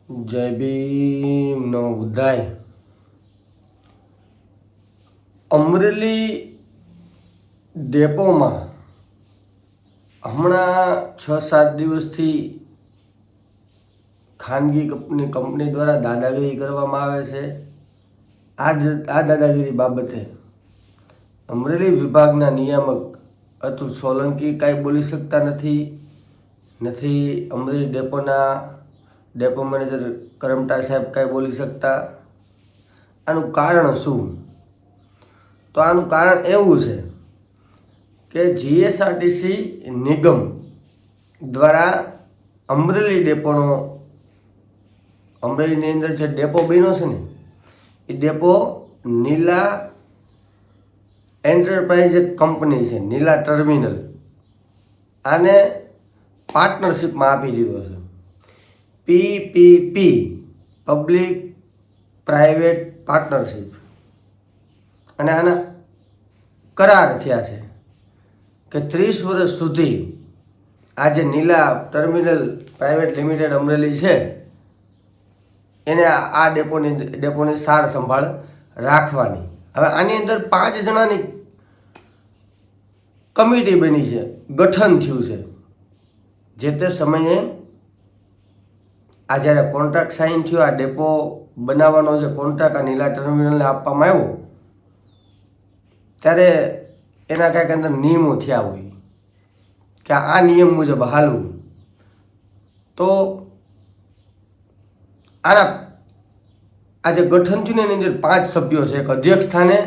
જય ભીમનો ઉદય. અમરેલી ડેપોમાં હમણાં 6-7 દિવસથી ખાનગી કંપની દ્વારા દાદાગીરી કરવામાં આવે છે. આ દાદાગીરી બાબતે અમરેલી વિભાગના નિયામક અતુલ સોલંકી કાંઈ બોલી શકતા નથી. અમરેલી ડેપો મેનેજર કરમટા સાહેબ કાંઈ બોલી શકતા. આનું કારણ શું? તો આનું કારણ એવું છે કે જીએસઆરટીસી નિગમ દ્વારા અમરેલીની અંદર જે ડેપો બન્યો છે ને એ ડેપો નીલા એન્ટરપ્રાઇઝ એક કંપની છે, નીલા ટર્મિનલ, આને પાર્ટનરશિપમાં આપી દીધો છે. પીપીપી, પબ્લિક પ્રાઇવેટ પાર્ટનરશિપ, અને આના કરાર થયા છે કે 30 વર્ષ સુધી આ જે નીલા ટર્મિનલ પ્રાઇવેટ લિમિટેડ અમરેલી છે એને આ ડેપોની સાર સંભાળ રાખવાની. હવે આની અંદર 5 જણાની કમિટી બની છે, ગઠન થયું છે. જે તે સમયે આ જ્યારે કોન્ટ્રાક્ટ સાઇન થયો, આ ડેપો બનાવવાનો જે કોન્ટ્રાક્ટ આ નીલા ટર્મિનલને આપવામાં આવ્યો ત્યારે એના કાંઈક અંદર નિયમો થયા હોય કે આ નિયમ મુજબ હાલવું. તો આ જે ગઠન થયું ને એની અંદર 5 સભ્યો છે. એક અધ્યક્ષ સ્થાને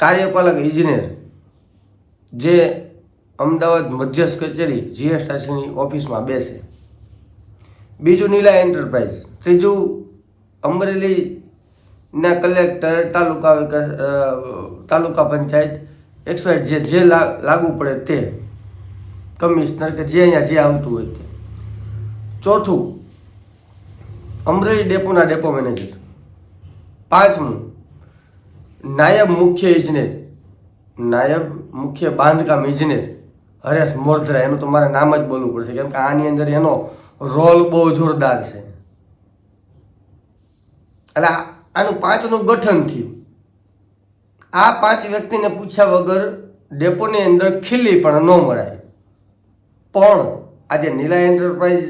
કાર્યપાલક ઇજનેર જે અમદાવાદ મધ્યસ્થ કચેરી જીએસઆરટીસીની ઓફિસમાં બેસે. બીજું નીલા એન્ટરપ્રાઇઝ. ત્રીજું અમરેલીના કલેક્ટર, તાલુકા પંચાયત, XYZ જે લાગુ પડે તે, કમિશનર કે જે અહીંયા જે આવતું હોય તે. ચોથું અમરેલી ડેપોના ડેપો મેનેજર. પાંચમું નાયબ મુખ્ય બાંધકામ ઇજનેર હરેશ મોરધરા. એનું તો મારે નામ જ બોલવું પડશે કેમ કે આની અંદર એનો રોલ બહુ જોરદાર છે. એટલે આનું 5નું ગઠન થયું. આ 5 વ્યક્તિને પૂછ્યા વગર ડેપોની અંદર ખીલી પણ ન મરાય. પણ આજે નીલા એન્ટરપ્રાઇઝ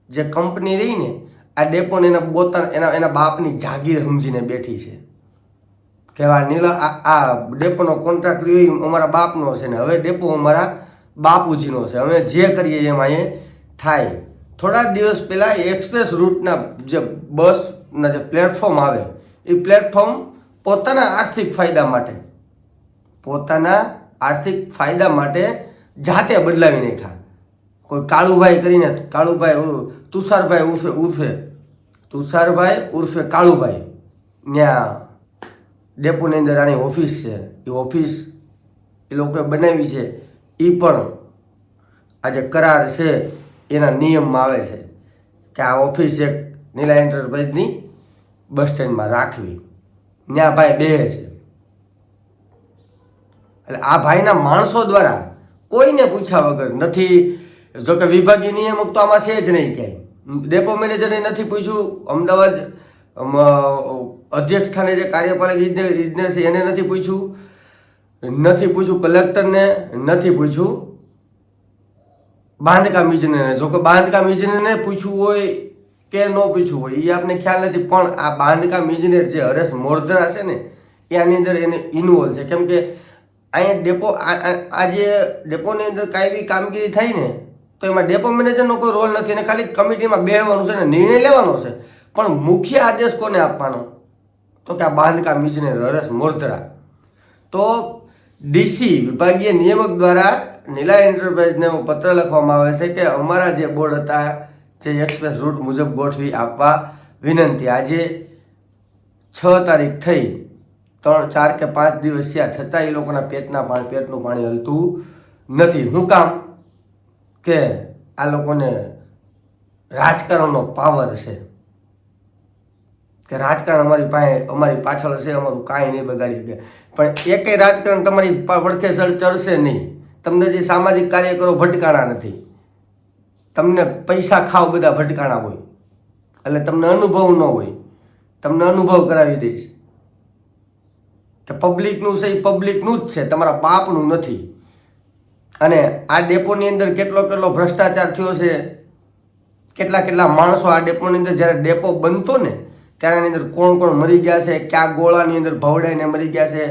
જે કંપની રહી ને, આ ડેપોને એના બાપની જાગીર સમજીને બેઠી છે કે આ ડેપોનો કોન્ટ્રાક્ટ રહ્યો અમારા બાપનો છે ને હવે ડેપો અમારા બાપુજીનો છે, અમે જે કરીએ એમાં એ થાય. થોડા દિવસ પહેલાં એક્સપ્રેસ રૂટના જે બસના જે પ્લેટફોર્મ આવે એ પ્લેટફોર્મ પોતાના આર્થિક ફાયદા માટે જાતે બદલાવી નાખ્યા. કોઈ કાળુભાઈ કરીને, તુષારભાઈ ઉર્ફે કાળુભાઈ, ત્યાં ડેપોની અંદર આની ઓફિસ છે. એ ઓફિસ એ લોકોએ બનાવી છે. એ પણ આ જે કરાર છે એના નિયમમાં આવે છે કે આ ઓફિસ એક નીલા એન્ટરપ્રાઇઝની બસ સ્ટેન્ડમાં રાખવી. ત્યાં ભાઈ બે છે. એટલે આ ભાઈના માણસો દ્વારા કોઈને પૂછ્યા વગર નથી. જોકે વિભાગીય નિયામક તો આમાં છે જ નહીં ક્યાંય. ડેપો મેનેજરે નથી પૂછ્યું, અમદાવાદ અધ્યક્ષ સ્થાને જે કાર્યપાલક ઇજનેર છે એને નથી પૂછ્યું કલેક્ટરને, નથી પૂછ્યું બાંધકામ ઇજનેરને. જોકે બાંધકામ ઇજનેરને પૂછવું હોય કે ન પૂછવું હોય એ આપણે ખ્યાલ નથી, પણ આ બાંધકામ ઇજનેર જે હરેશ મોરધરા છે ને એ આની અંદર એને ઇન્વોલ્વ છે. કેમ કે અહીંયા આ જે ડેપોની અંદર કાંઈ બી કામગીરી થાય ને તો એમાં ડેપો મેનેજરનો કોઈ રોલ નથી. અને ખાલી કમિટીમાં બેસવાનું છે ને નિર્ણય લેવાનો છે, પણ મુખ્ય આદેશ કોને આપવાનો? તો કે આ બાંધકામ ઇજનેર હરેશ મોરધરા. તો ડીસી વિભાગીય નિયામક દ્વારા નીલા એન્ટરપ્રાઇઝને પત્ર લખવામાં આવે છે કે અમારા જે બોર્ડ હતા જે એક્સપ્રેસ રૂટ મુજબ ગોઠવી આપવા વિનંતી. આજે 6 તારીખ થઈ, 3-4 કે 5 દિવસ થયા, છતાં એ લોકોના પેટનું પાણી હલતું નથી. શું કામ? કે આ લોકોને રાજકારણનો પાવર છે કે રાજકારણ અમારી પાછળ હશે, અમારું કાંઈ નહીં બગાડી શકે. પણ એકેય રાજકારણ તમારી પડખે ચડશે નહીં. તમને જે સામાજિક કાર્યકરો ભટકાણા નથી, તમને પૈસા ખાવ બધા ભટકાણા હોય, એટલે તમને અનુભવ ન હોય, તમને અનુભવ કરાવી દઈશ કે પબ્લિકનું છે એ પબ્લિકનું જ છે, તમારા બાપનું નથી. અને આ ડેપોની અંદર કેટલો ભ્રષ્ટાચાર થયો છે, કેટલા માણસો આ ડેપોની અંદર જ્યારે ડેપો બનતો ને ત્યારે એની અંદર કોણ મરી ગયા છે, ક્યાં ગોળાની અંદર ભવડાઈને મરી ગયા છે,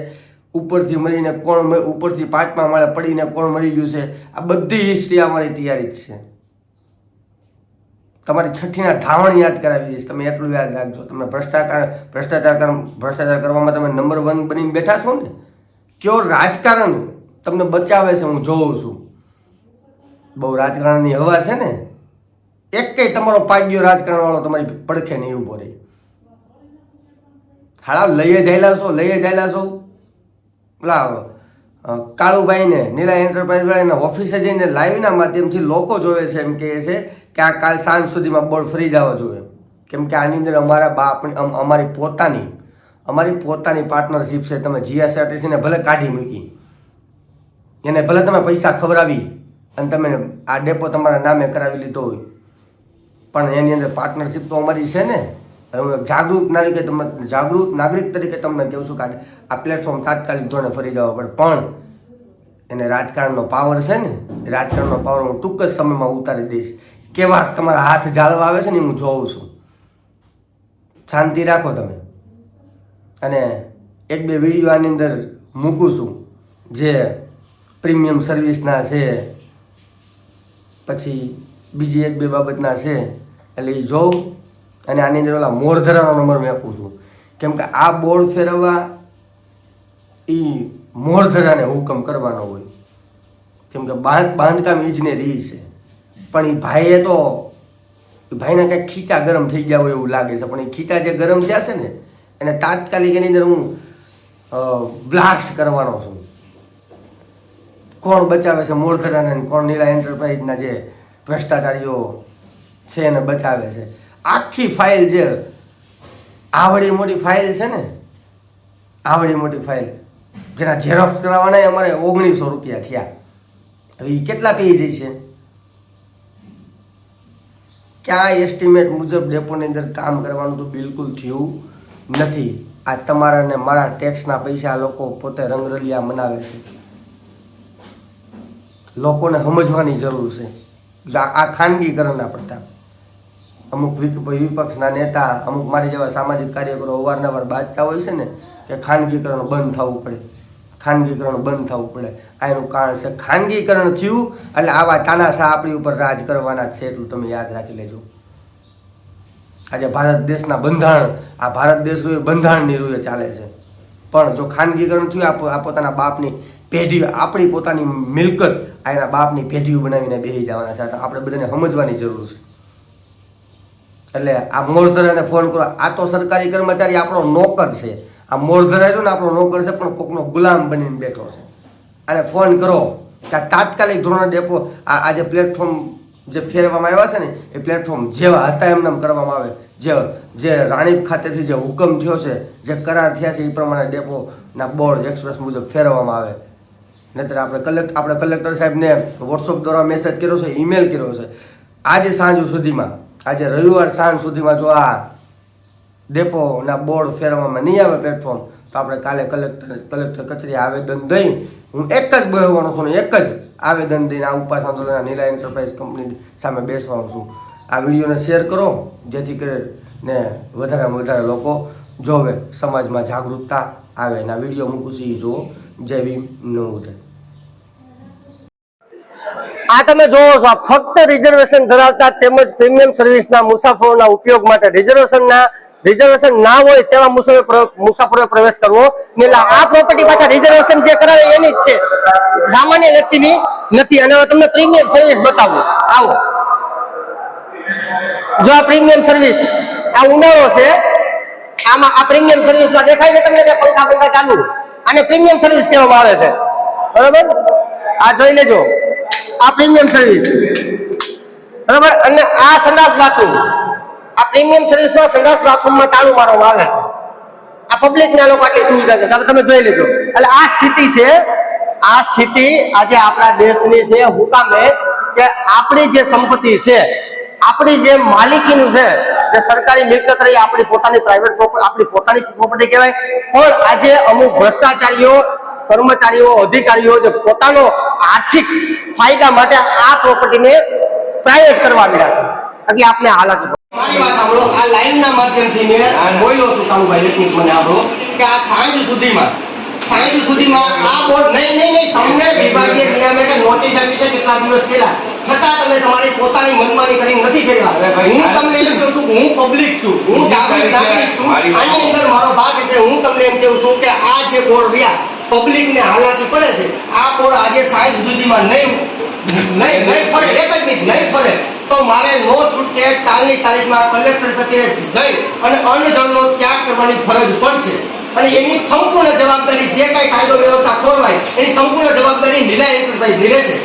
ઉપરથી મરીને કોણ, ઉપરથી 5મા માળે પડીને કોણ મરી ગયું છે, આ બધી હિસ્ટ્રી અમારી તૈયારી જ છે. તમારી છઠ્ઠીના ધાવણ યાદ કરાવી દઈશ, તમે એટલું યાદ રાખજો. તમે ભ્રષ્ટાચાર કરવામાં તમે નંબર 1 બનીને બેઠા છો ને, કયો રાજકારણ તમને બચાવે છે હું જોઉં છું. બહુ રાજકારણની હવા છે ને, એકેય તમારો પાગ્યો રાજકારણ વાળો તમારી પડખે નહીં ઉભો રહી. હાલા લઈએ જાયેલા છો પેલા કાળુભાઈને નીલા એન્ટરપ્રાઇઝ વાળાના ઓફિસે જઈને લાઈવના માધ્યમથી લોકો જોવે છે, એમ કહે છે કે આ કાલ સાંજ સુધીમાં બોર્ડ ફરી જવા જોઈએ. કેમ કે આની અંદર અમારી પોતાની પાર્ટનરશિપ છે. તમે જીએસઆરટીસીને ભલે કાઢી મૂકી, એને ભલે તમે પૈસા ખવડાવી અને તમે આ ડેપો તમારા નામે કરાવી લીધો હોય, પણ એની અંદર પાર્ટનરશિપ તો અમારી છે ને. હું એક જાગૃત નાગરિક તરીકે તમને કહું છું કે આ પ્લેટફોર્મ તાત્કાલિક ધોરણે ફરી જવા પડે, પણ એને રાજકારણનો પાવર છે ને, એ રાજકારણનો પાવર હું ટૂંક જ સમયમાં ઉતારી દઈશ. કેવા તમારા હાથ જાળવા આવે છે ને હું જોઉં છું. શાંતિ રાખો તમે. અને 1-2 વિડીયો આની અંદર મૂકું છું જે પ્રીમિયમ સર્વિસના છે, પછી બીજી 1-2 બાબતના છે, એટલે એ જોઉં. અને આની અંદર ઓલા મોરધરાનો નંબર મેં આપું છું, કેમ કે આ બોર્ડ ફેરવવા એ મોરધરાને હુકમ કરવાનો હોય. કેમ કે બાંધકામ ઇજનેરી છે, પણ એ ભાઈના કંઈક ખીચા ગરમ થઈ ગયા હોય એવું લાગે છે. પણ એ ખીચા જે ગરમ થયા છે ને એને તાત્કાલિક એની અંદર હું બ્લાસ્ટ કરવાનો છું. કોણ બચાવે છે મોરધરાને, કોણ નીલા એન્ટરપ્રાઇઝના જે ભ્રષ્ટાચારીઓ છે એને બચાવે છે. આખી ફાઇલ જે આવડી મોટી ફાઇલ છે ને, આવડી મોટી ફાઇલ જેના ઝેરોક્સ કરાવવાના અમારે 1900 રૂપિયા થયા. હવે એ કેટલા પેજ છે? ક્યાં એસ્ટિમેટ મુજબ ડેપોની અંદર કામ કરવાનું તો બિલકુલ થયું નથી. આ તમારા ને મારા ટેક્સના પૈસા લોકો પોતે રંગરલિયા મનાવે છે. લોકોને સમજવાની જરૂર છે. આ ખાનગીકરણના પ્રતાપ અમુક વિપક્ષના નેતા, અમુક મારી જેવા સામાજિક કાર્યકરો અવારનવાર બાજતા હોય છે ને કે ખાનગીકરણ બંધ થવું પડે. આ એનું કારણ છે ખાનગીકરણ થયું એટલે આવા તાનાશાહ આપણી ઉપર રાજ કરવાના છે, એટલું તમે યાદ રાખી લેજો. આજે ભારત દેશના બંધારણ, આ ભારત દેશ બંધારણની રૂએ ચાલે છે, પણ જો ખાનગીકરણ થયું આ પોતાના બાપની પેઢી, આપણી પોતાની મિલકત આ એના બાપની પેઢીઓ બનાવીને બેસી જવાના છે. આપણે બધાને સમજવાની જરૂર છે. એટલે આ મોરધરાને ફોન કરો. આ તો સરકારી કર્મચારી આપણો નોકર છે. આ મોરધરા રહ્યો ને આપણો નોકર છે, પણ કોકનો ગુલામ બનીને બેઠો છે. અને ફોન કરો કે આ તાત્કાલિક ધોરણે ડેપો આ જે પ્લેટફોર્મ જે ફેરવામાં આવ્યા છે ને એ પ્લેટફોર્મ જેવા હતા એમને કરવામાં આવે. જે રાણીપ ખાતેથી જે હુકમ થયો છે, જે કરાર થયા છે એ પ્રમાણે ડેપોના બોર્ડ એક્સપ્રેસ મુજબ ફેરવવામાં આવે. નહીતર આપણે કલેક્ટર સાહેબને વોટ્સઅપ દ્વારા મેસેજ કર્યો છે, ઈમેલ કર્યો છે. આજે સાંજ સુધીમાં, આજે રવિવાર સાંજ સુધીમાં જો આ ડેપોના બોર્ડ ફેરવવામાં નહીં આવે પ્લેટફોર્મ, તો આપણે કાલે કલેક્ટર કચેરી આવેદન દઈ, હું એક જ બોલવાનો છું ને એક જ આવેદન દઈને આ ઉપવાસ આંદોલનના નીલા એન્ટરપ્રાઇઝ કંપની સામે બેસવાનો છું. આ વિડીયોને શેર કરો જેથી કરીને વધારેમાં વધારે લોકો જોવે, સમાજમાં જાગૃતતા આવે. અને આ વિડીયો મૂકું છું એ જુઓ. જય ભીમ, નમો બુદ્ધાય. આ તમે જોવો છો, ફક્ત રિઝર્વેશન ધરાવતા તેમજ પ્રીમિયમ સર્વિસના મુસાફરોના ઉપયોગ માટે રિઝર્વેશન ના હોય તેવા મુસાફરોએ પ્રવેશ કરવો. આ પ્રોપર્ટી પાછા રિઝર્વેશન જે કરાવે એની જ છે, સામાન્ય વ્યક્તિની નથી. અને તમને પ્રીમિયમ સર્વિસ બતાવું, આવો. જો આ પ્રીમિયમ સર્વિસ, આ ઉનાળો છે, આમાં આ પ્રીમિયમ સર્વિસમાં દેખાય છે તમને પંખા ચાલુ, અને પ્રીમિયમ સર્વિસ કહેવામાં આવે છે. બરાબર, આ જોઈ લેજો, આ પ્રીમિયમ સર્વિસ. બરાબર, અને આ સંડાસ બાથરૂમ, આ પ્રીમિયમ સર્વિસમાં સંડાસ બાથરૂમમાં તાળું મારવામાં આવે છે. આ પબ્લિકને લોકો આટલી સુવિધા છે, તમે જોઈ લેજો. એટલે આ સ્થિતિ છે, આ સ્થિતિ આજે આપણા દેશની છે. હુકામે કે આપણી જે સંપત્તિ છે, આપણી જે માલિકીનું છે જે સરકારી મિલકત રહી આપણી પોતાની પ્રાઇવેટ પ્રોપર્ટી, આપણી પોતાની પ્રોપર્ટી કહેવાય, પણ આજે અમુક ભ્રષ્ટાચારીઓ, કર્મચારીઓ, અધિકારીઓ જે પોતાનો આર્થિક ફાયદા માટે આ પ્રોપર્ટીને પ્રાઇવેટ કરવા મળ્યા છે, એટલે આપણે હાલાકી. મારી વાત સાંભળો, આ લાઈનના માધ્યમથી મેં બોલ્યો છું કાળુભાઈ, એક મિનિટ મને સાંભળો કે આ સાંજ સુધીમાં આ બોર્ડ નહીં તમને વિભાગીય નિયામકે નોટિસ આપી છે કેટલા દિવસ પહેલા, છતાં તમે તમારી પોતાની મનમાની કરીને નથી ફેરવા. હું તમને એમ કહું છું, હું પબ્લિક છું, હું જાગૃત નાગરિક છું, આની અંદર મારો ભાગ છે. હું તમને એમ કહું છું કે આ જે બોર્ડ રહ્યા પબ્લિકને હાલાકી પડે છે, આ બોર્ડ આજે સાંજ સુધીમાં નહીં ફરે, એક જ મિનિટ નહીં ફરે તો મારે નો છૂટકે કાલની તારીખમાં કલેક્ટર કચેરી જઈ અને અન્નજળનો ત્યાગ કરવાની ફરજ પડશે. અને એની સંપૂર્ણ જવાબદારી જે કઈ કાયદો વ્યવસ્થા ખોરવાય એની સંપૂર્ણ જવાબદારી નિરાય ભાઈ નિરે છે.